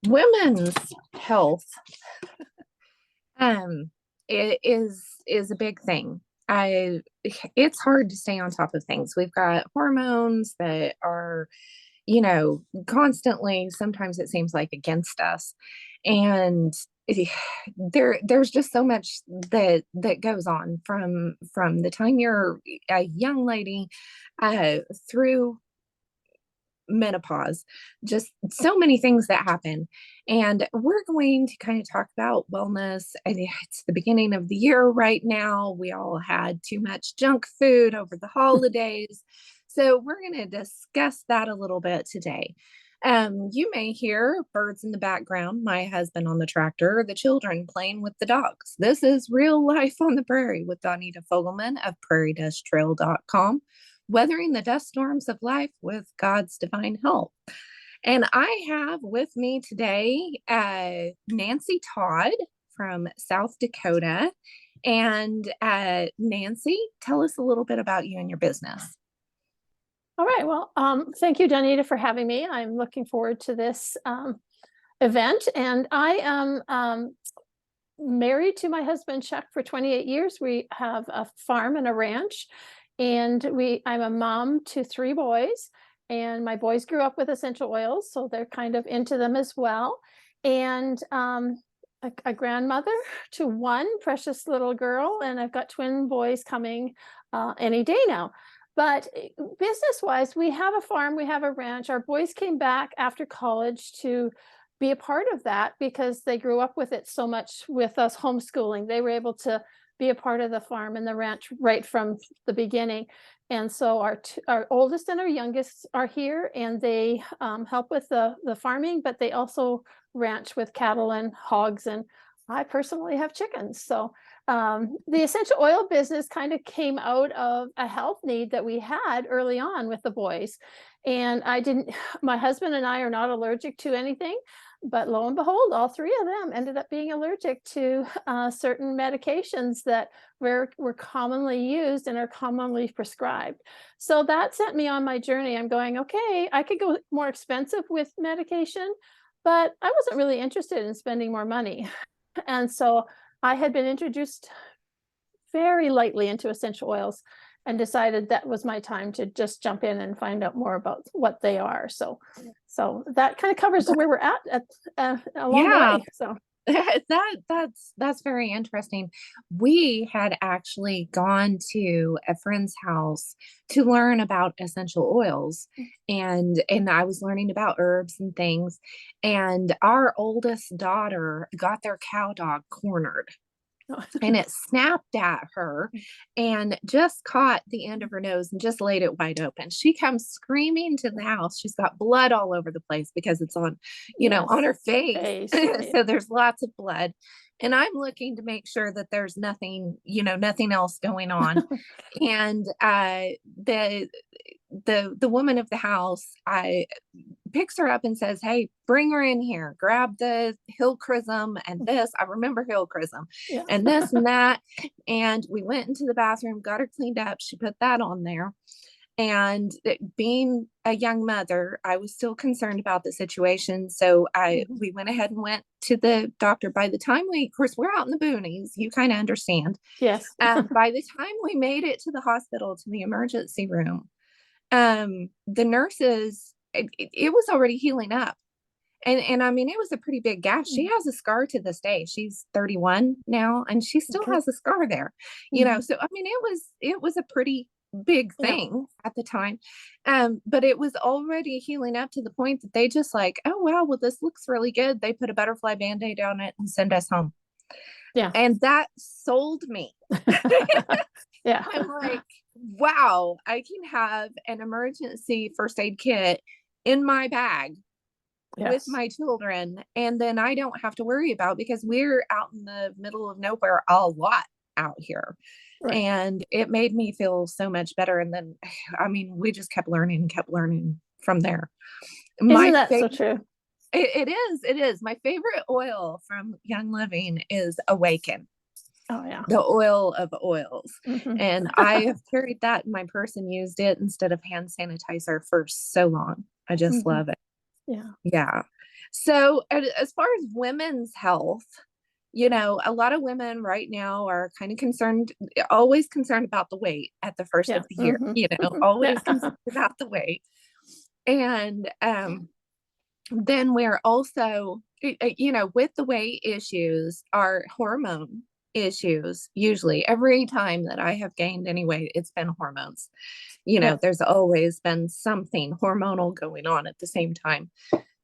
Women's health um is a big thing. I It's hard to stay on top of things. We've got hormones that are, constantly, sometimes it seems like, against us. And there's just so much that goes on from the time you're a young lady uh through menopause, just so many things that happen. And we're going to kind of talk about wellness. And it's the beginning of the year right now. We all had too much junk food over the holidays. So we're going to discuss that a little bit today. You may hear birds in the background, my husband on the tractor, the children playing with the dogs. This is real life on the prairie with Donita Fogelman of prairie-trail.com, weathering the dust storms of life with God's divine help. And I have with me today Nancy Todd from South Dakota. And Nancy, tell us a little bit about you and your business. All right. Well, thank you, Donita, for having me. I'm looking forward to this event. And I am married to my husband, Chuck, for 28 years. We have a farm and a ranch. And I'm a mom to 3 boys, and my boys grew up with essential oils, so they're kind of into them as well. And a grandmother to 1 precious little girl, and I've got twin boys coming any day now. But business-wise, we have a farm, we have a ranch. Our boys came back after college to be a part of that because they grew up with it so much with us homeschooling. They were able to be a part of the farm and the ranch right from the beginning. And so our oldest and our youngest are here, and they help with the farming, but they also ranch with cattle and hogs, and I personally have chickens. So the essential oil business kind of came out of a health need that we had early on with the boys. And my husband and I are not allergic to anything, but lo and behold, all 3 of them ended up being allergic to certain medications that were commonly used and are commonly prescribed. So that sent me on my journey. I'm going, okay, I could go more expensive with medication, but I wasn't really interested in spending more money. And so I had been introduced very lightly into essential oils and decided that was my time to just jump in and find out more about what they are. So that kind of covers where we're at along the way. So that's very interesting. We had actually gone to a friend's house to learn about essential oils, and I was learning about herbs and things. And our oldest daughter got their cow dog cornered, and it snapped at her and just caught the end of her nose and just laid it wide open. She comes screaming to the house. She's got blood all over the place because it's on, Yes. on her face. Right. So there's lots of blood. And I'm looking to make sure that there's nothing, nothing else going on. And the woman of the house, I picks her up and says, "Hey, bring her in here, grab the hill chrism and this." I remember hill chrism, Yeah. and this and that. And we went into the bathroom, got her cleaned up. She put that on there. And being a young mother, I was still concerned about the situation. So we went ahead and went to the doctor. By the time of course, we're out in the boonies, you kind of understand. Yes. By the time we made it to the hospital, to the emergency room, the nurses, it was already healing up. And I mean, it was a pretty big gash. She has a scar to this day. She's 31 now, and she still has a scar there, So, I mean, it was a pretty big thing at the time. But it was already healing up to the point that they just like, "Oh, wow, well, this looks really good." They put a butterfly Band-Aid on it and send us home. Yeah. And that sold me. Yeah. I'm like, wow, I can have an emergency first aid kit in my bag with my children, and then I don't have to worry about, because we're out in the middle of nowhere a lot out here. Right. And it made me feel so much better. And then, I mean, we just kept learning from there. Isn't that so true? It is. My favorite oil from Young Living is Awaken. Oh, yeah. The oil of oils. And I have carried that in my purse and used it instead of hand sanitizer for so long. I just love it. Yeah. Yeah. So, as far as women's health, a lot of women right now are kind of concerned, always concerned about the weight at the first Yeah. of the year, Yeah. always concerned about the weight. And then we're also, with the weight issues, are hormone issues. Usually, every time that I have gained any weight, it's been hormones. Yeah. There's always been something hormonal going on at the same time.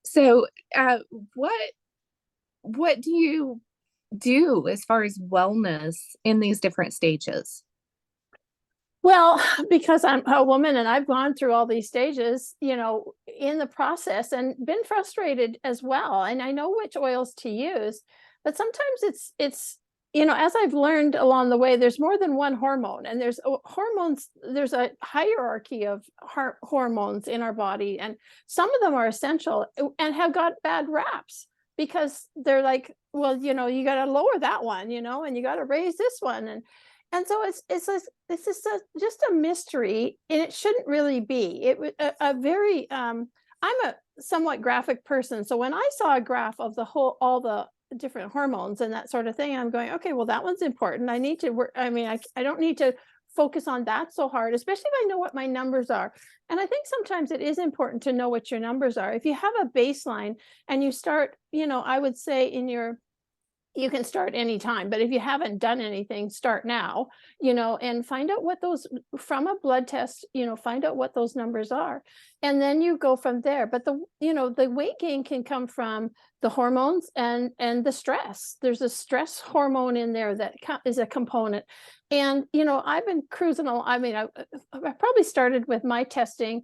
So, uh, what what do you do as far as wellness in these different stages? Well, because I'm a woman and I've gone through all these stages, in the process and been frustrated as well. And I know which oils to use, but sometimes as I've learned along the way, there's more than one hormone, and there's hormones, there's a hierarchy of hormones in our body, and some of them are essential and have got bad raps because they're like, well, you got to lower that one, and you got to raise this one. And so it's just a mystery, and it shouldn't really be. It was a very I'm a somewhat graphic person, so when I saw a graph of all the different hormones and that sort of thing, I'm going, okay, well, that one's important. I need to work. I mean, I don't need to focus on that so hard, especially if I know what my numbers are. And I think sometimes it is important to know what your numbers are. If you have a baseline and you start, I would say you can start anytime, but if you haven't done anything, start now, and find out what those, from a blood test, find out what those numbers are. And then you go from there. But the weight gain can come from the hormones and the stress. There's a stress hormone in there that is a component. And, I've been cruising along. I mean, I probably started with my testing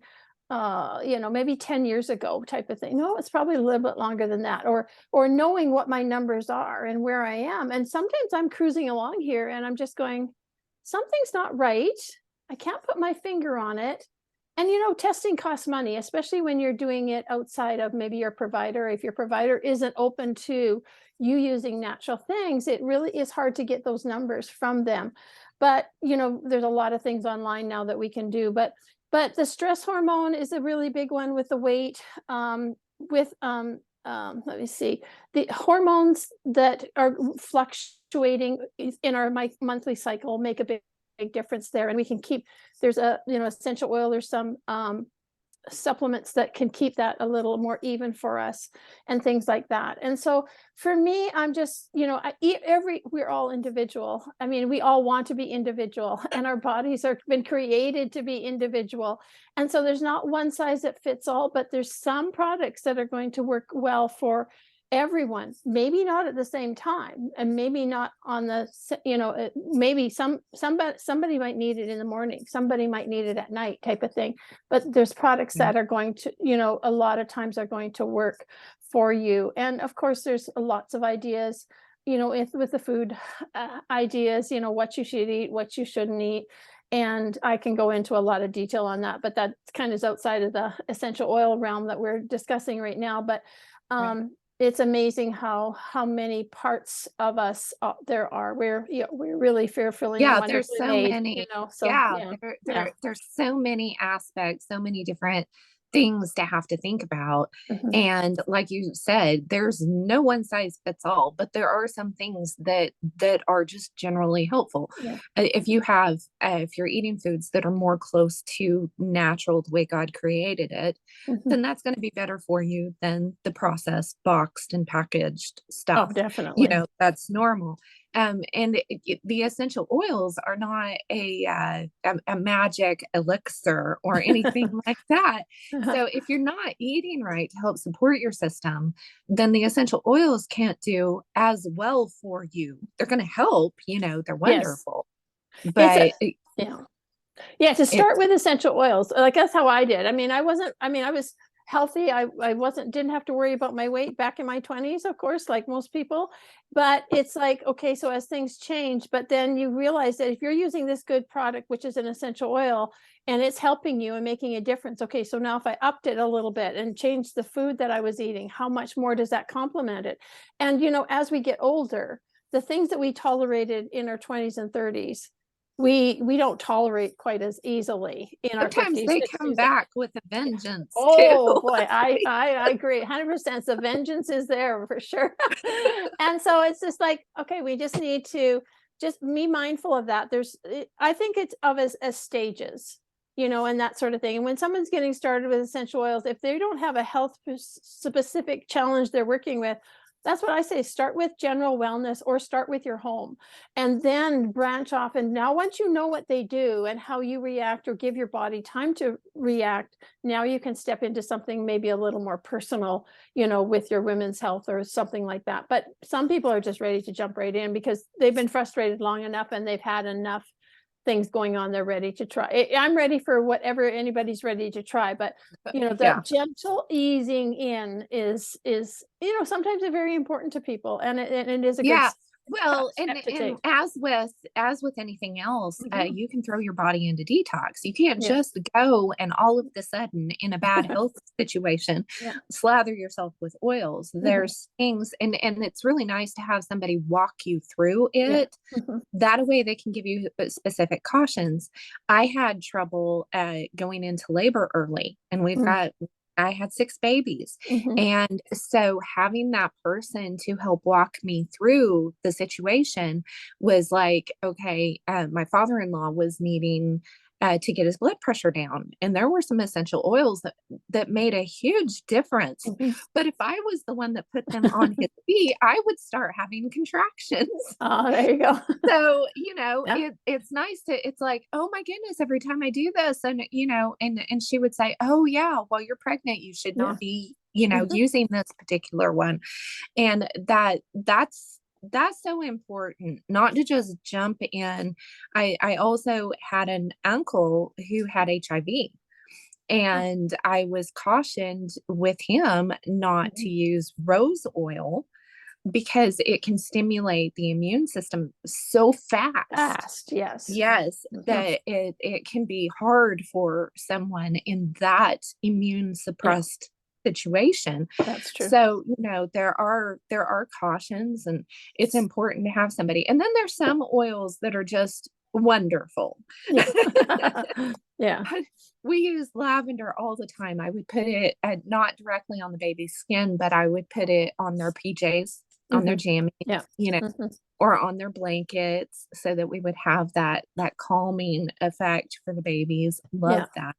maybe 10 years ago type of thing. No, it's probably a little bit longer than that, or knowing what my numbers are and where I am. And sometimes I'm cruising along here and I'm just going, something's not right. I can't put my finger on it. And testing costs money, especially when you're doing it outside of maybe your provider. If your provider isn't open to you using natural things, it really is hard to get those numbers from them. But there's a lot of things online now that we can do. But the stress hormone is a really big one with the weight. Let me see, the hormones that are fluctuating in our monthly cycle make a big difference there. And we can keep, there's a, essential oil, there's some supplements that can keep that a little more even for us and things like that. And so for me, I'm just, we're all individual. I mean, we all want to be individual, and our bodies are been created to be individual. And so there's not one size that fits all, but there's some products that are going to work well for everyone, maybe not at the same time, and maybe not on the, maybe somebody might need it in the morning, somebody might need it at night type of thing. But there's products that are going to, a lot of times are going to work for you. And of course, there's lots of ideas, with the food ideas, what you should eat, what you shouldn't eat. And I can go into a lot of detail on that, but that kind of is outside of the essential oil realm that we're discussing right now. But it's amazing how many parts of us there are. We're really fearfully and Yeah, there's wonderfully so made, many. so Yeah, yeah. there's so many aspects, so many different things to have to think about. Mhm. And like you said, there's no one size fits all, but there are some things that are just generally helpful. Yeah. If you're eating foods that are more close to natural, the way God created it, Mhm. then that's going to be better for you than the processed, boxed, and packaged Oh, stuff. definitely. That's normal. And the essential oils are not a magic elixir or anything like that. So if you're not eating right to help support your system, then the essential oils can't do as well for you. They're going to help, they're Yes. wonderful, It's a but yeah. Yeah, to start it's with essential oils. Like that's how I did. I was healthy. I didn't have to worry about my weight back in my 20s, of course, like most people. But it's like, okay, so as things change, but then you realize that if you're using this good product, which is an essential oil, and it's helping you and making a difference, okay, so now if I upped it a little bit and changed the food that I was eating, how much more does that complement it? And as we get older, the things that we tolerated in our 20s and 30s we don't tolerate quite as easily in our Sometimes 50s, they come 60s. back with a Yeah. vengeance too. Oh boy, I agree 100%. The vengeance is there for sure. And so it's just like, okay, we just need to just be mindful of that. I think it's of as stages, and that sort of thing. And when someone's getting started with essential oils, if they don't have a health specific challenge they're working with, that's what I say. Start with general wellness or start with your home and then branch off. And now, once you know what they do and how you react or give your body time to react, now you can step into something maybe a little more personal, with your women's health or something like that. But some people are just ready to jump right in because they've been frustrated long enough and they've had enough things going on. They're ready to try. I'm ready for whatever anybody's ready to try, but the Yeah. gentle easing in is sometimes very important to people, and it is a good Yeah. Well, and step to take. as with anything else, Mhm. you can throw your body into detox. You can't Yeah. just go and all of a sudden in a bad health situation Yeah. slather yourself with oils. Mhm. There's things, and it's really nice to have somebody walk you through Yeah. it. Mhm. That way they can give you specific cautions. I had trouble going into labor early, and I had 6 babies. Mhm. And so having that person to help walk me through the situation was like, okay, my father-in-law was needing to get his blood pressure down. And there were some essential oils that made a huge difference. Mhm. But if I was the one that put them on his feet, I would start having contractions. Oh, there you go. So, Yeah. it's nice it's like, oh my goodness, every time I do this, and and she would say, oh yeah, while you're pregnant, you should Yeah. not be, Mhm. using this particular one. And that's so important, not to just jump in. I also had an uncle who had HIV. Oh. And I was cautioned with him not Mhm. to use rose oil because it can stimulate the immune system so fast. Fast, yes. Yes, Mhm. that it can be hard for someone in that immune Yeah, suppressed situation. that's true. So, there are cautions, and it's important to have somebody. And then there's some oils that are just wonderful. Yeah. Yeah. We use lavender all the time. I would put it not directly on the baby's skin, but I would put it on their PJs, on their Mhm. jammies, Yeah. you know, Mhm. or on their blankets, so that we would have that calming effect for the babies. Love Yeah. that.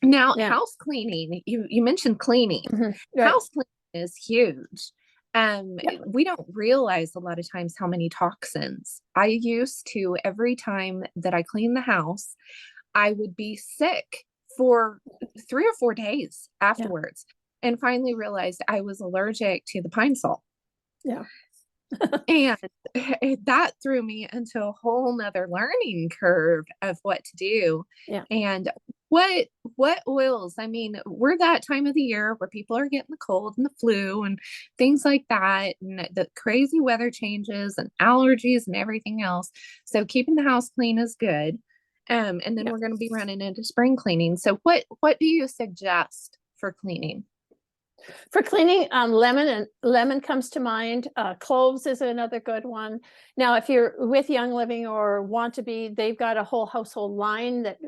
Now, Yeah. house cleaning, you mentioned cleaning. Mhm. Right. House cleaning is huge. Yeah. We don't realize a lot of times how many toxins. I used to, every time that I clean the house, I would be sick for 3 or 4 days Yeah. afterwards, and finally realized I was allergic to the pine salt. Yeah. And that threw me into a whole nother learning curve of what to do. Yeah. And what oils. I mean, we're that time of the year where people are getting the cold and the flu and things like that, and the crazy weather changes and allergies and everything else. So keeping the house clean is good. And then Yeah. we're going to be running into spring cleaning. So what do you suggest for cleaning? For cleaning, lemon comes to mind. Cloves is another good one. Now, if you're with Young Living or want to be, they've got a whole household line that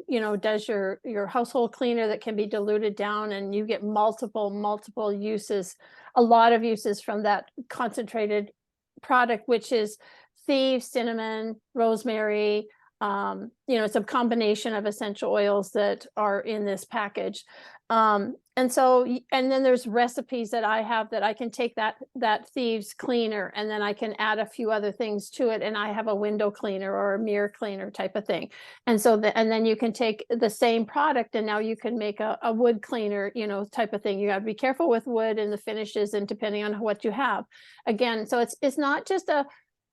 does your household cleaner that can be diluted down, and you get multiple uses, a lot of uses from that concentrated product, which is thieves, cinnamon, rosemary. It's a combination of essential oils that are in this package. And then there's recipes that I have that I can take that thieves cleaner and then I can add a few other things to it, and I have a window cleaner or a mirror cleaner type of thing. And then you can take the same product and now you can make a wood cleaner, type of thing. You got to be careful with wood and the finishes and depending on what you have. Again, so it's not just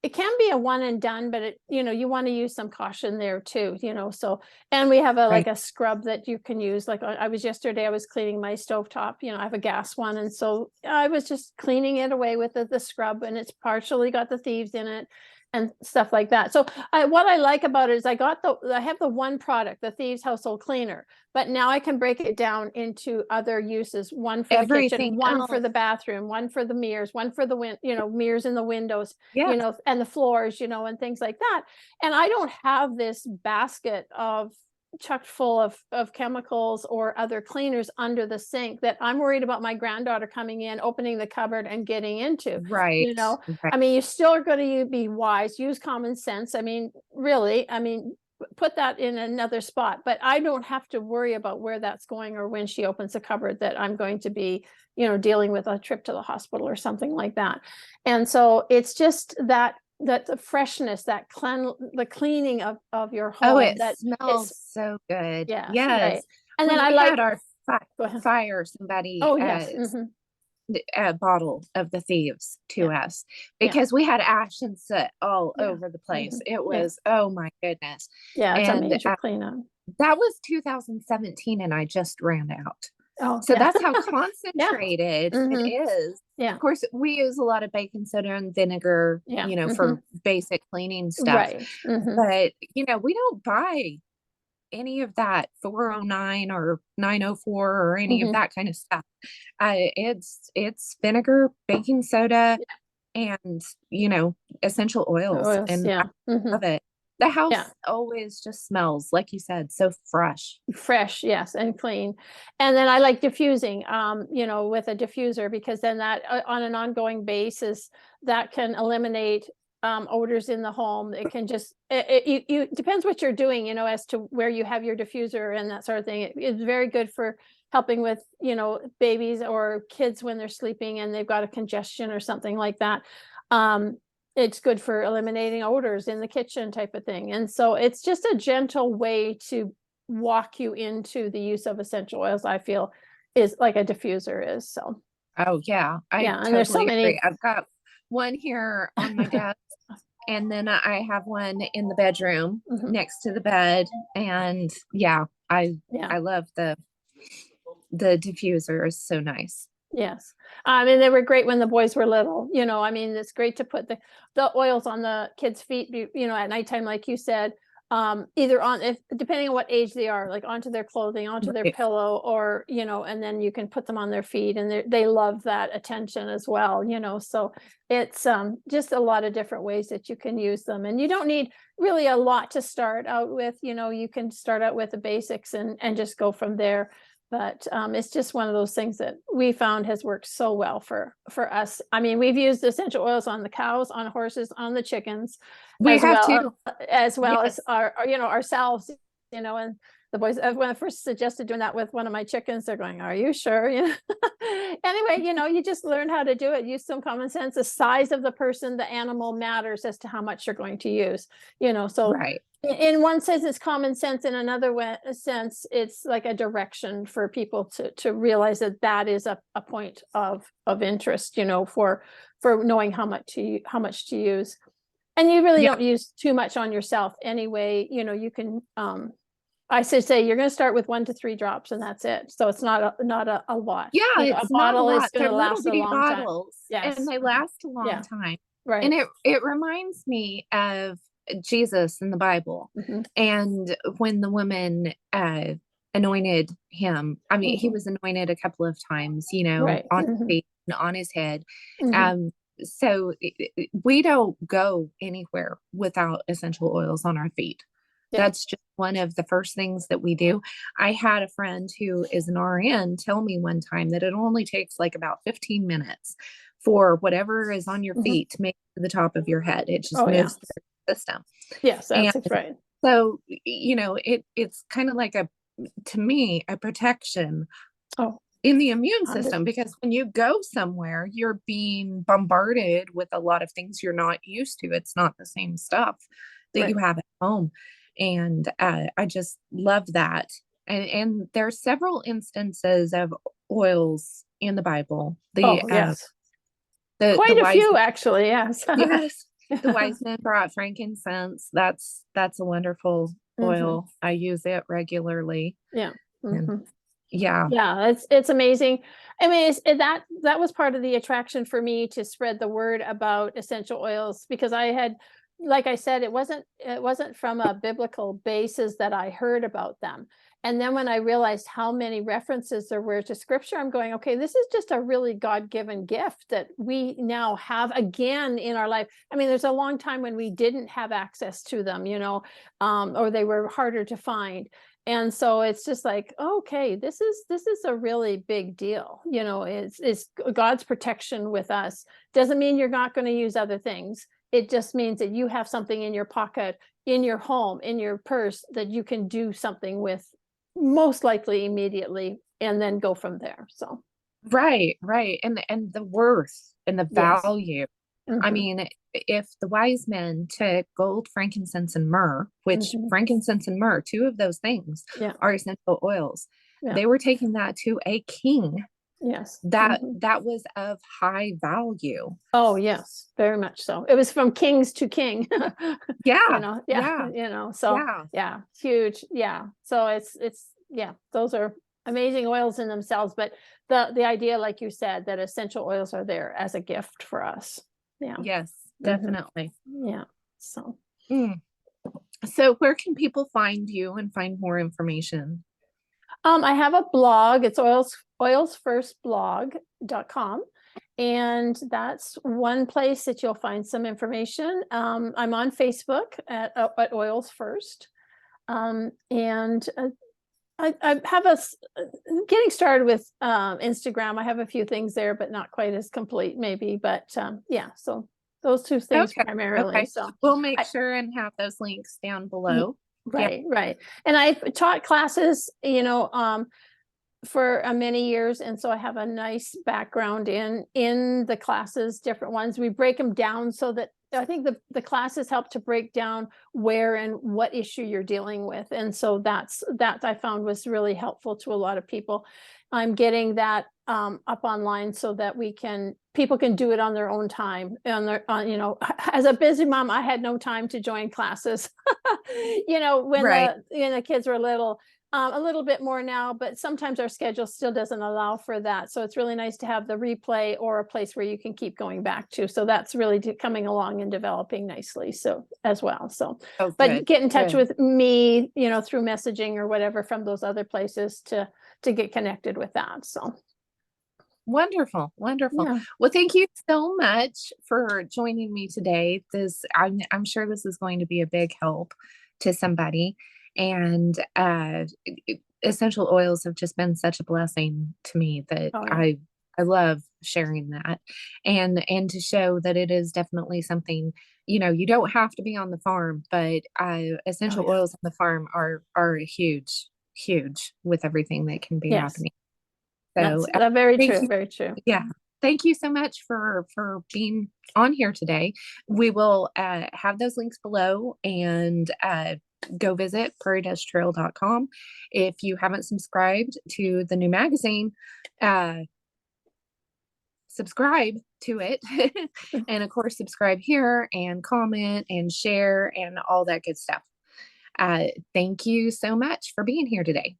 it can be a one and done, but you want to use some caution there too, so. And we have Right. a scrub that you can use. Like I was cleaning my stovetop, I have a gas one. And so I was just cleaning it away with the scrub, and it's partially got the thieves in it. and stuff like that. So what I like about it is I have the one product, the Thieves Household Cleaner, but now I can break it down into other uses. One for the Everything kitchen, one for else. the bathroom, one for the mirrors, one for the mirrors in the windows, Yeah. and the floors, and things like that. And I don't have this basket of chucked full of chemicals or other cleaners under the sink that I'm worried about my granddaughter coming in, opening the cupboard and getting into. Right. Right. I mean, you still are going to be wise, use common sense. I mean, really, put that in another spot, but I don't have to worry about where that's going or when she opens the cupboard that I'm going to be, dealing with a trip to the hospital or something like that. And so it's just that the freshness, the cleaning of your Oh, home, it that smells it's, so good. yes, right. Yes. And then When I we like, had our go ahead. fire, somebody Oh, yes. a bottle of the Thieves Yeah, to us yeah. because we had ash and soot all Yeah. over the place. It Yeah. was, oh my goodness. Yeah, it's a And major cleanup. that was 2017 and I just ran out. Oh, So yeah. that's how Yeah. concentrated it hmm is. Yeah. Of course, we use a lot of baking soda and vinegar, Yeah. for basic cleaning stuff. Right. But, we don't buy any of that 409 or 904 or any of hmm that kind of stuff. It's vinegar, baking soda, and essential oils, Oils. and I Yeah. love it. The Yeah. house always just smells, like you said, so fresh. Fresh, yes, and clean. And then I like diffusing, with a diffuser, because then that on an ongoing basis, that can eliminate odors in the home. It can just, you depends what you're doing, as to where you have your diffuser and that sort of thing. It's very good for helping with, babies or kids when they're sleeping and they've got a congestion or something like that. It's good for eliminating odors in the kitchen type of thing. And so it's just a gentle way to walk you into the use of essential oils, I feel, is like a diffuser is. So Oh yeah, I yeah, and there's so totally agree. many. I've got one here on my desk, and then I have one in the bedroom Mhm. next to the bed. And yeah, I Yeah. I love the diffuser is so nice. Yes. I mean, they were great when the boys were little, it's great to put the oils on the kids' feet, at nighttime, like you said, either if depending on what age they are, like onto their clothing, onto their Right. pillow, or, and then you can put them on their feet, and they love that attention as well, so it's just a lot of different ways that you can use them. And you don't need really a lot to start out with, you can start out with the basics and just go from there. But it's just one of those things that we found has worked so well for us. I mean, we've used essential oils on the cows, on horses, on the chickens, We as have well to. as well as Yes. ourselves. And the boys, when I first suggested doing that with one of my chickens, they're going, "Are you sure?" Anyway, you just learn how to do it. Use some common sense. The size of the person, the animal matters as to how much you're going to use. So Right. in one sense it's common sense, in another sense it's like a direction for people to realize that is a point of interest, for knowing how much to use. And you really Yeah. don't use too much on yourself anyway. You can I should say you're going to start with 1 to 3 drops, and that's it. So it's not a lot. Yeah, A it's not a bottle is lot. going They're to little last a bitty long time. bottles and Yes. they last a long Yeah. time. And Right. it reminds me of Jesus in the Bible. Mhm. And when the woman anointed him, I mean, he Mhm. was anointed a couple of times, Right. on his Mhm. feet and on his head. Mhm. Um, so we don't go anywhere without essential oils on our feet. Yeah. That's just one of the first things that we do. I had a friend who is an RN tell me one time that it only takes like about 15 minutes for whatever is on your Mhm. feet to make it to the top of your head. It just Oh yeah. moves through the system. Yes, And that's right. so, it's kind of like to me, a protection Oh, in the immune 100. system, because when you go somewhere, you're being bombarded with a lot of things you're not used to. It's not the same stuff that you Right. have at home. And I just love that. And there's several instances of oils in the Bible. Oh, yes. The Quite a wise few, actually. Yes. yes, the wise men brought frankincense. That's a wonderful hmm oil. I use it regularly. Yeah. And hmm yeah, Yeah, it's amazing. I mean, that was part of the attraction for me to spread the word about essential oils, because I had like I said, it wasn't from a biblical basis that I heard about them. And then when I realized how many references there were to scripture, I'm going, okay, this is just a really God-given gift that we now have again in our life. I mean, there's a long time when we didn't have access to them, or they were harder to find. And so it's just like, okay, this is a really big deal. It's God's protection with us. Doesn't mean you're not going to use other things. It just means that you have something in your pocket, in your home, in your purse that you can do something with, most likely immediately, and then go from there. So Right, right. And the worth and the yes. value. I Hmm. mean, if the wise men took gold, frankincense, and myrrh, which Hmm. frankincense and myrrh, two of those things Yeah. are essential oils, Yeah. they were taking that to a king Yes. that Hmm. that was of high value. Oh, yes, very much so. It was from kings to king. Yeah, Yeah, yeah, so yeah. yeah, it's huge. Yeah. So yeah, those are amazing oils in themselves, but the idea, like you said, that essential oils are there as a gift for us. Yeah. Yes, Hmm. definitely. Yeah. So Mm. So where can people find you and find more information? I have a blog. It's oilsfirstblog.com. And that's one place that you'll find some information. I'm on Facebook at Oils First. And I have getting started with Instagram. I have a few things there, but not quite as complete, maybe. But yeah, so those two things Okay, primarily. okay. So We'll make I, sure and have those links down y- below. Yeah. right, right. And I've taught classes, for many years, and so I have a nice background in the classes, different ones. We break them down so that I think the classes help to break down where and what issue you're dealing with, and so that I found was really helpful to a lot of people. I'm getting that up online so that people can do it on their own time. And as a busy mom, I had no time to join classes. When Right. the kids were little. A little bit more now, but sometimes our schedule still doesn't allow for that. So it's really nice to have the replay or a place where you can keep going back to. So that's really coming along and developing nicely. So as well. So, Oh, but good, get in touch good. with me, through messaging or whatever from those other places to get connected with that. So Wonderful, wonderful. yeah. Well, thank you so much for joining me today. I'm sure this is going to be a big help to somebody. And essential oils have just been such a blessing to me that Oh yeah. I love sharing that, and to show that it is definitely something, you don't have to be on the farm, but Oh essential yeah. oils on the farm are huge, huge with everything that can be Yes. happening. So That's very thank true. you. Very true. Yeah. Thank you so much for being on here today. We will have those links below, and go visit prairietrail.com. If you haven't subscribed to the new magazine, uh, subscribe to it. And of course, subscribe here and comment and share and all that good stuff. Thank you so much for being here today.